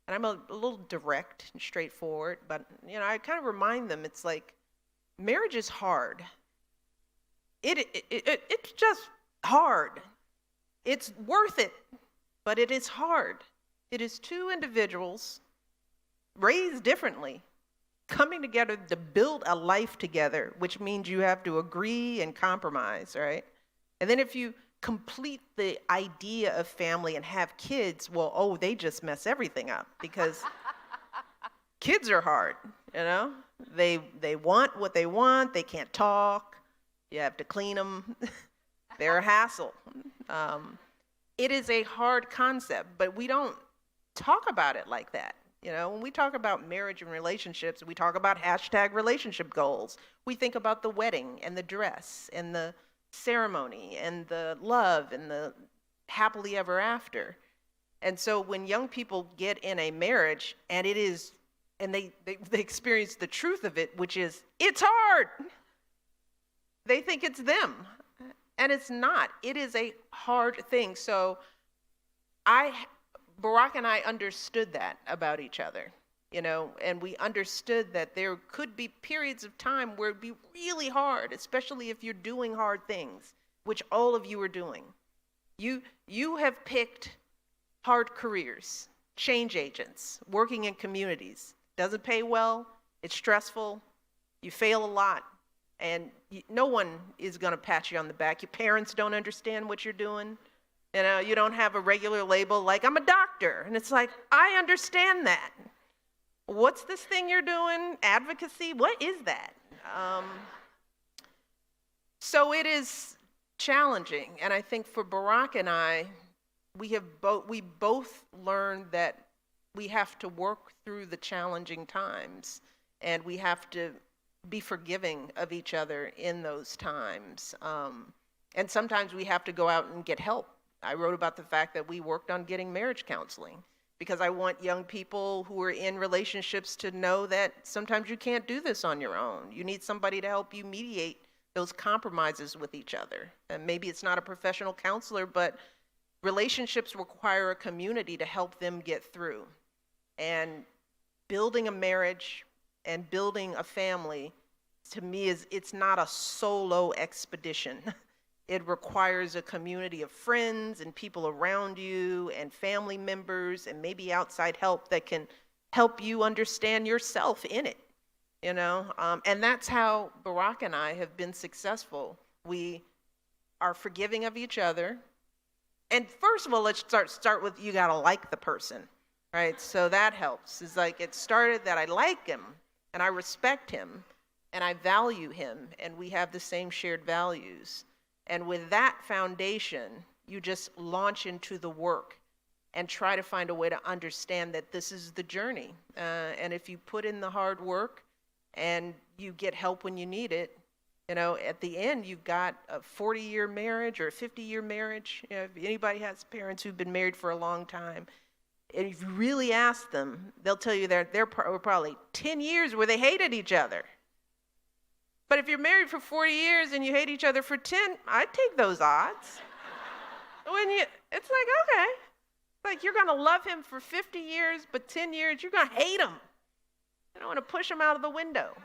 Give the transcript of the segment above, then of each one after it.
And I'm a little direct and straightforward, but I kind of remind them it's like marriage is hard. It's just hard. It's worth it, but it is hard. It is two individuals raised differently, coming together to build a life together, which means you have to agree and compromise, right? And then if you complete the idea of family and have kids, well, they just mess everything up because kids are hard, They want what they want, they can't talk, you have to clean them, they're a hassle. It is a hard concept, but we don't talk about it like that. When we talk about marriage and relationships, we talk about #relationship goals. We think about the wedding and the dress and the ceremony and the love and the happily ever after. And so when young people get in a marriage and they experience the truth of it, which is, it's hard. They think it's them. And it's not. It is a hard thing. So Barack and I understood that about each other, and we understood that there could be periods of time where it'd be really hard, especially if you're doing hard things, which all of you are doing. You have picked hard careers, change agents, working in communities. Doesn't pay well, it's stressful, you fail a lot, and no one is gonna pat you on the back. Your parents don't understand what you're doing. You don't have a regular label like, I'm a doctor. And it's like, I understand that. What's this thing you're doing? Advocacy? What is that? So it is challenging. And I think for Barack and I, we both learned that we have to work through the challenging times, and we have to be forgiving of each other in those times. And sometimes we have to go out and get help. I wrote about the fact that we worked on getting marriage counseling because I want young people who are in relationships to know that sometimes you can't do this on your own. You need somebody to help you mediate those compromises with each other. And maybe it's not a professional counselor, but relationships require a community to help them get through. And building a marriage and building a family, to me, it's not a solo expedition. It requires a community of friends and people around you and family members and maybe outside help that can help you understand yourself in it, And that's how Barack and I have been successful. We are forgiving of each other. And first of all, let's start with, you gotta like the person, right? So that helps. It's like, it started that I like him and I respect him and I value him and we have the same shared values. And with that foundation, you just launch into the work and try to find a way to understand that this is the journey. And if you put in the hard work and you get help when you need it, at the end, you've got a 40-year marriage or a 50-year marriage. If anybody has parents who've been married for a long time, and if you really ask them, they'll tell you there were probably 10 years where they hated each other. But if you're married for 40 years and you hate each other for 10, I'd take those odds. It's like, okay. Like, you're gonna love him for 50 years, but 10 years, you're gonna hate him. You don't wanna push him out of the window.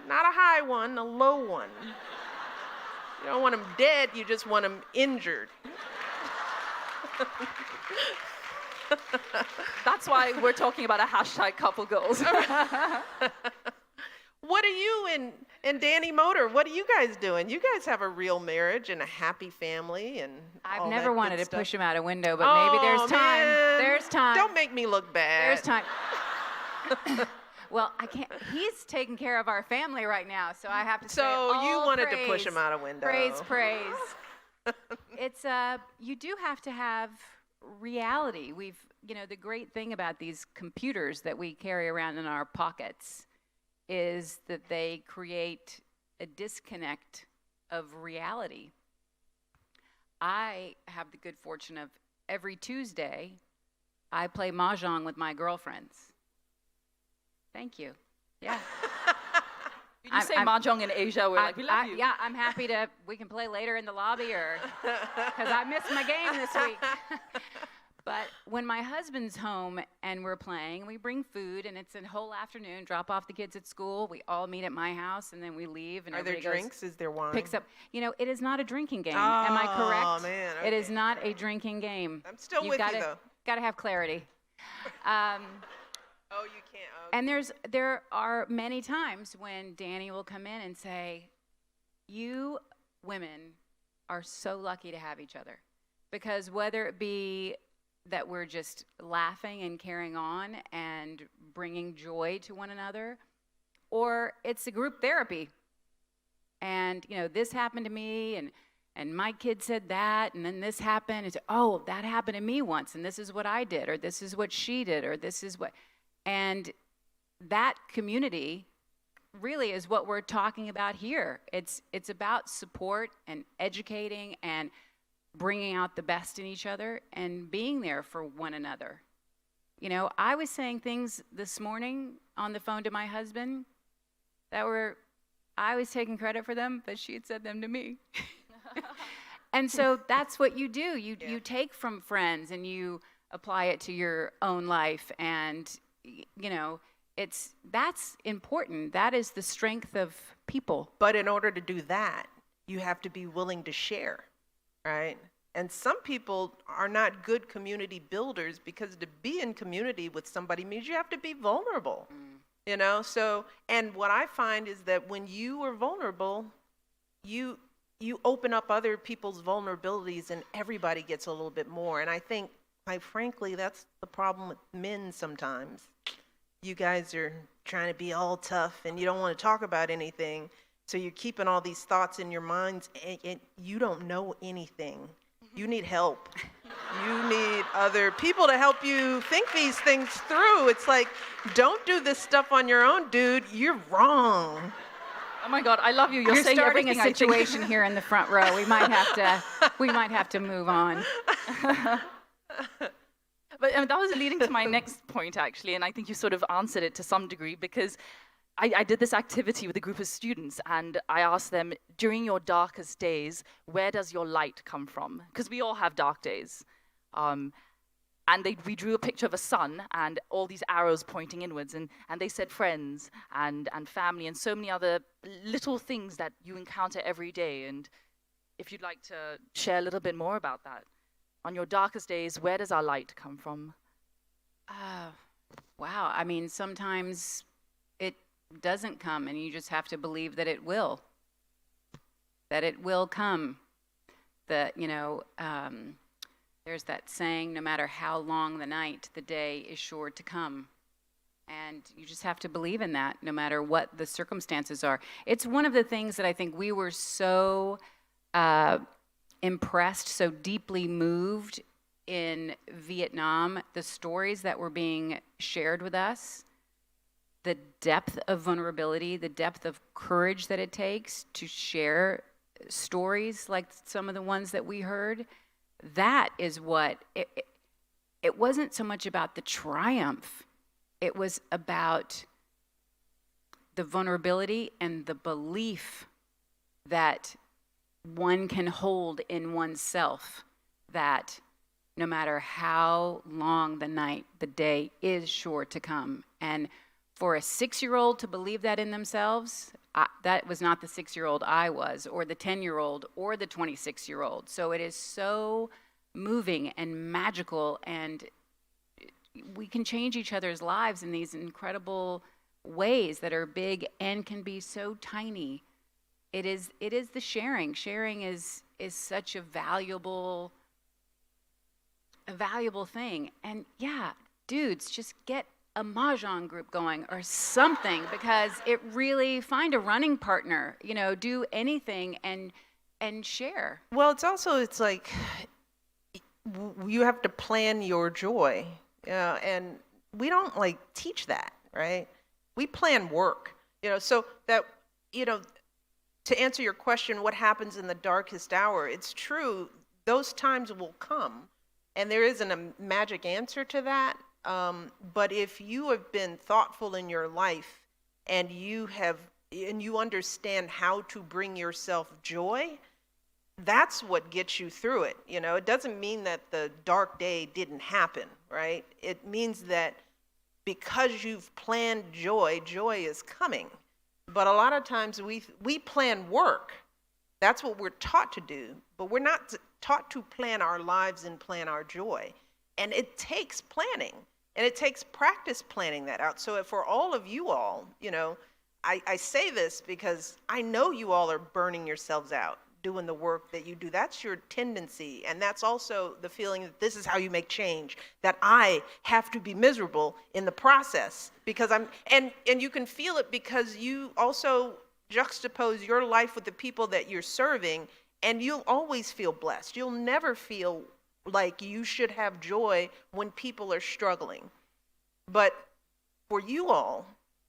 Not a high one, a low one. You don't want him dead, you just want him injured. That's why we're talking about a #couple goals. What are you and Danny Motor, what are you guys doing? You guys have a real marriage and a happy family and I've never wanted to push him out a window, but maybe there's time. Man. There's time. Don't make me look bad. There's time. Well, I can't. He's taking care of our family right now, so I have to say So you wanted praise, to push him out a window. Praise. It's you do have to have reality. The great thing about these computers that we carry around in our pockets is that they create a disconnect of reality. I have the good fortune of every Tuesday, I play mahjong with my girlfriends. Thank you. Yeah. You say mahjong in Asia, we're like, we love you. Yeah, I'm happy we can play later in the lobby because I missed my game this week. But when my husband's home and we're playing, we bring food, and it's a whole afternoon, drop off the kids at school, we all meet at my house, and then we leave, and Are there everybody drinks? Is there wine? picks up. It is not a drinking game. Am I correct? Oh, man. It is okay. not a drinking game. I'm still with you, though. Got to have clarity. Oh, you can't. Oh, And there are many times when Danny will come in and say, "You women are so lucky to have each other," because whether it be that we're just laughing and carrying on and bringing joy to one another, or it's a group therapy. And this happened to me, and my kid said that, and then this happened. It's, oh, that happened to me once, and this is what I did, or this is what she did, or this is what, and that community really is what we're talking about here. It's about support and educating and bringing out the best in each other and being there for one another. I was saying things this morning on the phone to my husband that I was taking credit for them, but she had said them to me. And so that's what you do. You take from friends and you apply it to your own life, and that's important. That is the strength of people. But in order to do that, you have to be willing to share, right? And some people are not good community builders, because to be in community with somebody means you have to be vulnerable, So, and what I find is that when you are vulnerable, you open up other people's vulnerabilities, and everybody gets a little bit more. And I think, quite frankly, that's the problem with men sometimes. You guys are trying to be all tough, and you don't want to talk about anything. So you're keeping all these thoughts in your minds, and you don't know anything. You need help. You need other people to help you think these things through. It's like, don't do this stuff on your own, dude. You're wrong. Oh my God, I love you. You're saying starting everything a situation here in the front row. We might have to move on. But that was leading to my next point, actually, and I think you sort of answered it to some degree, because I did this activity with a group of students, and I asked them, during your darkest days, where does your light come from? Because we all have dark days. And we drew a picture of a sun and all these arrows pointing inwards, and they said friends and family and so many other little things that you encounter every day. And if you'd like to share a little bit more about that. On your darkest days, where does our light come from? Wow. I mean, sometimes it doesn't come, and you just have to believe that it will. That it will come. That, there's that saying, no matter how long the night, the day is sure to come. And you just have to believe in that, no matter what the circumstances are. It's one of the things that I think we were so impressed, so deeply moved in Vietnam, the stories that were being shared with us, the depth of vulnerability, the depth of courage that it takes to share stories like some of the ones that we heard. That is what, it wasn't so much about the triumph. It was about the vulnerability and the belief that one can hold in oneself, that no matter how long the night, the day is sure to come. And for a 6-year-old to believe that in themselves, that was not the 6-year-old I was, or the 10-year-old, or the 26-year-old. So it is so moving and magical, and we can change each other's lives in these incredible ways that are big and can be so tiny. It is the sharing. Sharing is such a valuable thing. And yeah, dudes, just get a mahjong group going or something, because it really, find a running partner, do anything and share. Well, it's like you have to plan your joy, and we don't teach that, right? We plan work, so that, to answer your question, what happens in the darkest hour, it's true, those times will come, and there isn't a magic answer to that. But if you have been thoughtful in your life, and you understand how to bring yourself joy, that's what gets you through it. You know, it doesn't mean that the dark day didn't happen, right? It means that because you've planned joy, joy is coming. But a lot of times we plan work. That's what we're taught to do, but we're not taught to plan our lives and plan our joy. And it takes planning, and it takes practice planning that out. So for all of you all, you know, I say this because I know you all are burning yourselves out doing the work that you do. That's your tendency, and that's also the feeling that this is how you make change, that I have to be miserable in the process because and you can feel it because you also juxtapose your life with the people that you're serving, and you'll always feel blessed. You'll never feel like you should have joy when people are struggling. But for you all,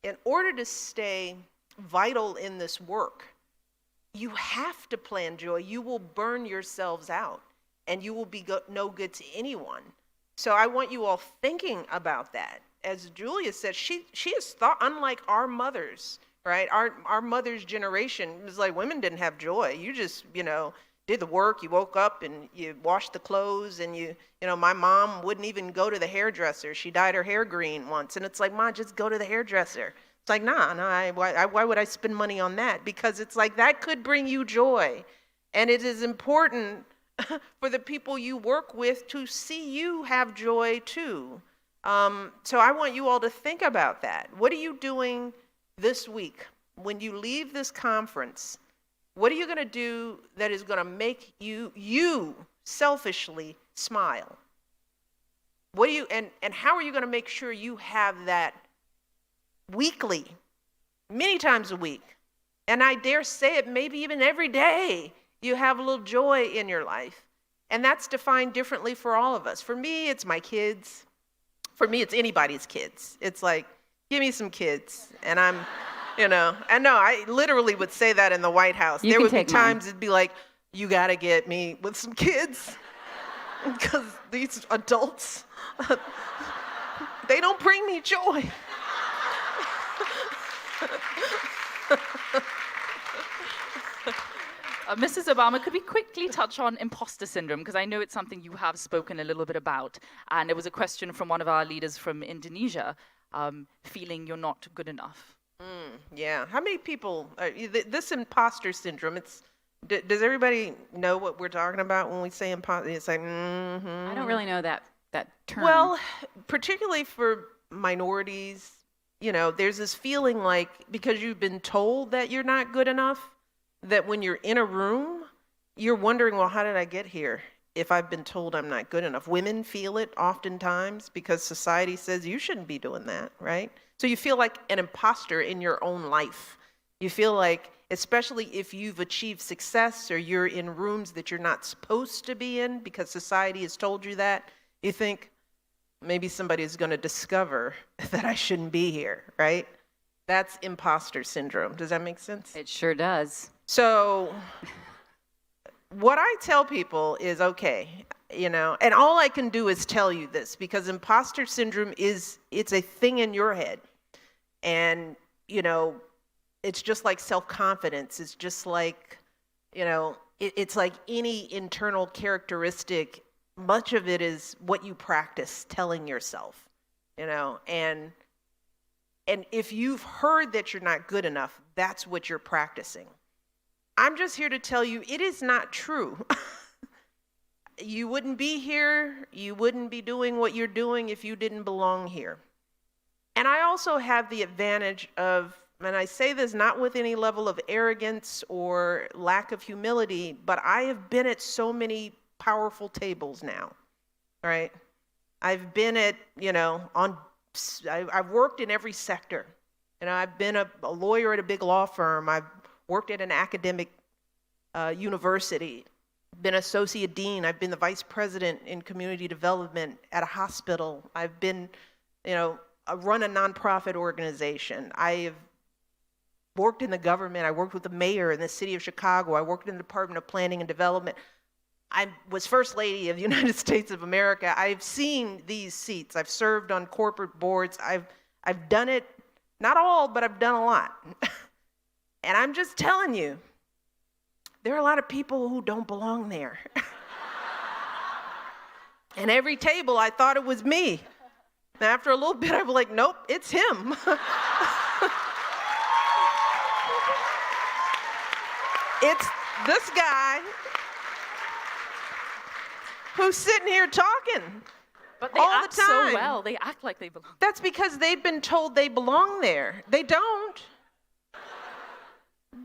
in order to stay vital in this work, you have to plan joy. You will burn yourselves out, and you will be no good to anyone. So I want you all thinking about that. As Julia said, she has thought, unlike our mothers, right? Our mother's generation was like, women didn't have joy. You just, you know, did the work. You woke up and you washed the clothes, and you know, my mom wouldn't even go to the hairdresser. She dyed her hair green once, and it's like, Mom, just go to the hairdresser. It's like, nah, why would I spend money on that? Because it's like, that could bring you joy. And it is important for the people you work with to see you have joy too. So I want you all to think about that. What are you doing this week when you leave this conference? What are you going to do that is going to make you selfishly smile? What do you, and how are you going to make sure you have that weekly, many times a week? And I dare say it, maybe even every day, you have a little joy in your life. And that's defined differently for all of us. For me, it's my kids. For me, it's anybody's kids. It's like, give me some kids. And I'm, you know, and no, I literally would say that in the White House. There would be times it'd be like, you got to get me with some kids. Because these adults, they don't bring me joy. Mrs. Obama, could we quickly touch on imposter syndrome? Because I know it's something you have spoken a little bit about. And it was a question from one of our leaders from Indonesia, feeling you're not good enough. Yeah. How many people, this imposter syndrome, does everybody know what we're talking about when we say imposter? It's like, I don't really know that term. Well, particularly for minorities, you know, there's this feeling like, because you've been told that you're not good enough, that when you're in a room, you're wondering, well, how did I get here if I've been told I'm not good enough? Women feel it oftentimes because society says you shouldn't be doing that, right? So you feel like an imposter in your own life. You feel like, especially if you've achieved success or you're in rooms that you're not supposed to be in because society has told you that, you think, maybe somebody is going to discover that I shouldn't be here, right? That's imposter syndrome. Does that make sense? It sure does. So what I tell people is, okay, you know, and all I can do is tell you this, because imposter syndrome it's a thing in your head. And, you know, it's just like self-confidence. It's just like, you know, it's like any internal characteristic. Much of it is what you practice telling yourself, you know, and if you've heard that you're not good enough, that's what you're practicing. I'm just here to tell you it is not true. You wouldn't be here. You wouldn't be doing what you're doing if you didn't belong here. And I also have the advantage of, and I say this not with any level of arrogance or lack of humility, but I have been at so many powerful tables now, right? I've been at, you know, I've worked in every sector. You know, I've been a lawyer at a big law firm. I've worked at an academic university, been associate dean. I've been the vice president in community development at a hospital. I've been, you know, run a nonprofit organization. I have worked in the government. I worked with the mayor in the city of Chicago. I worked in the Department of Planning and Development. I was First Lady of the United States of America. I've seen these seats. I've served on corporate boards. I've done it, not all, but I've done a lot. And I'm just telling you, there are a lot of people who don't belong there. And every table, I thought it was me. And after a little bit, I was like, nope, it's him. It's this guy who's sitting here talking. But they all act the time. so well. They act like they belong. That's because they've been told they belong there. They don't.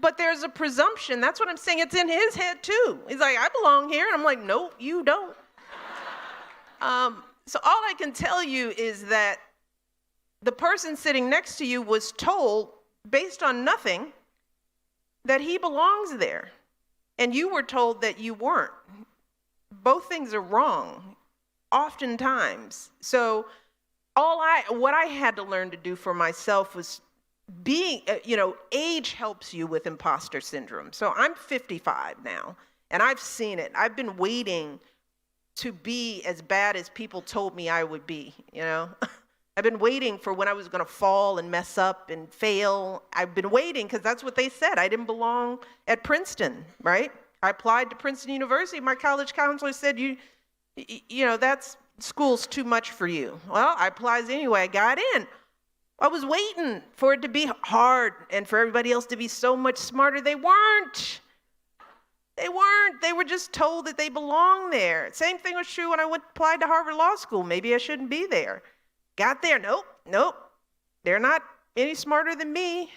But there's a presumption. That's what I'm saying. It's in his head too. He's like, I belong here. And I'm like, no, you don't. So all I can tell you is that the person sitting next to you was told, based on nothing, that he belongs there. And you were told that you weren't. Both things are wrong, oftentimes. So what I had to learn to do for myself was being, age helps you with imposter syndrome. So I'm 55 now, and I've seen it. I've been waiting to be as bad as people told me I would be, I've been waiting for when I was going to fall and mess up and fail. I've been waiting because that's what they said. I didn't belong at Princeton, right? I applied to Princeton University. My college counselor said, that's school's too much for you. Well, I applied anyway. I got in. I was waiting for it to be hard and for everybody else to be so much smarter. They weren't. They were just told that they belong there. Same thing was true when I applied to Harvard Law School. Maybe I shouldn't be there. Got there, nope. They're not any smarter than me.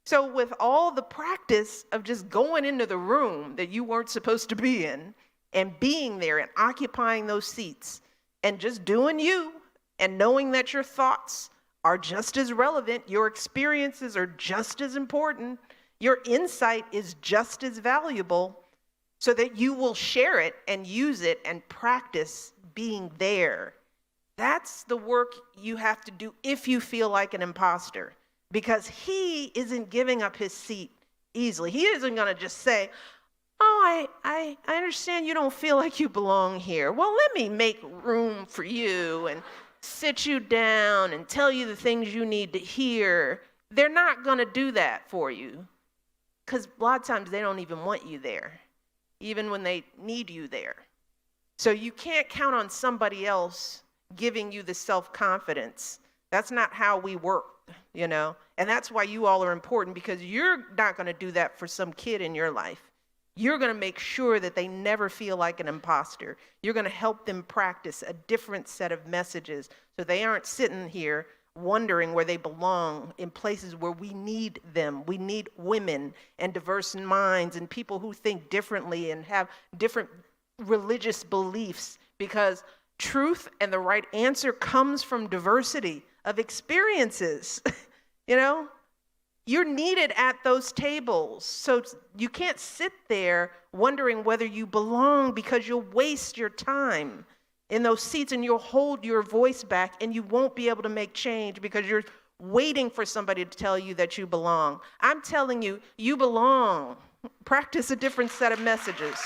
So with all the practice of just going into the room that you weren't supposed to be in and being there and occupying those seats and just doing you and knowing that your thoughts are just as relevant, your experiences are just as important, your insight is just as valuable, so that you will share it and use it and practice being there. That's the work you have to do if you feel like an imposter, because he isn't giving up his seat easily. He isn't going to just say, oh, I understand you don't feel like you belong here. Well, let me make room for you and sit you down and tell you the things you need to hear. They're not going to do that for you, because a lot of times they don't even want you there, even when they need you there. So you can't count on somebody else giving you the self-confidence. That's not how we work, And that's why you all are important, because you're not going to do that for some kid in your life. You're going to make sure that they never feel like an imposter. You're going to help them practice a different set of messages so they aren't sitting here wondering where they belong in places where we need them. We need women and diverse minds and people who think differently and have different religious beliefs, because truth and the right answer comes from diversity of experiences. You're needed at those tables. So you can't sit there wondering whether you belong, because you'll waste your time in those seats and you'll hold your voice back and you won't be able to make change because you're waiting for somebody to tell you that you belong. I'm telling you, you belong. Practice a different set of messages.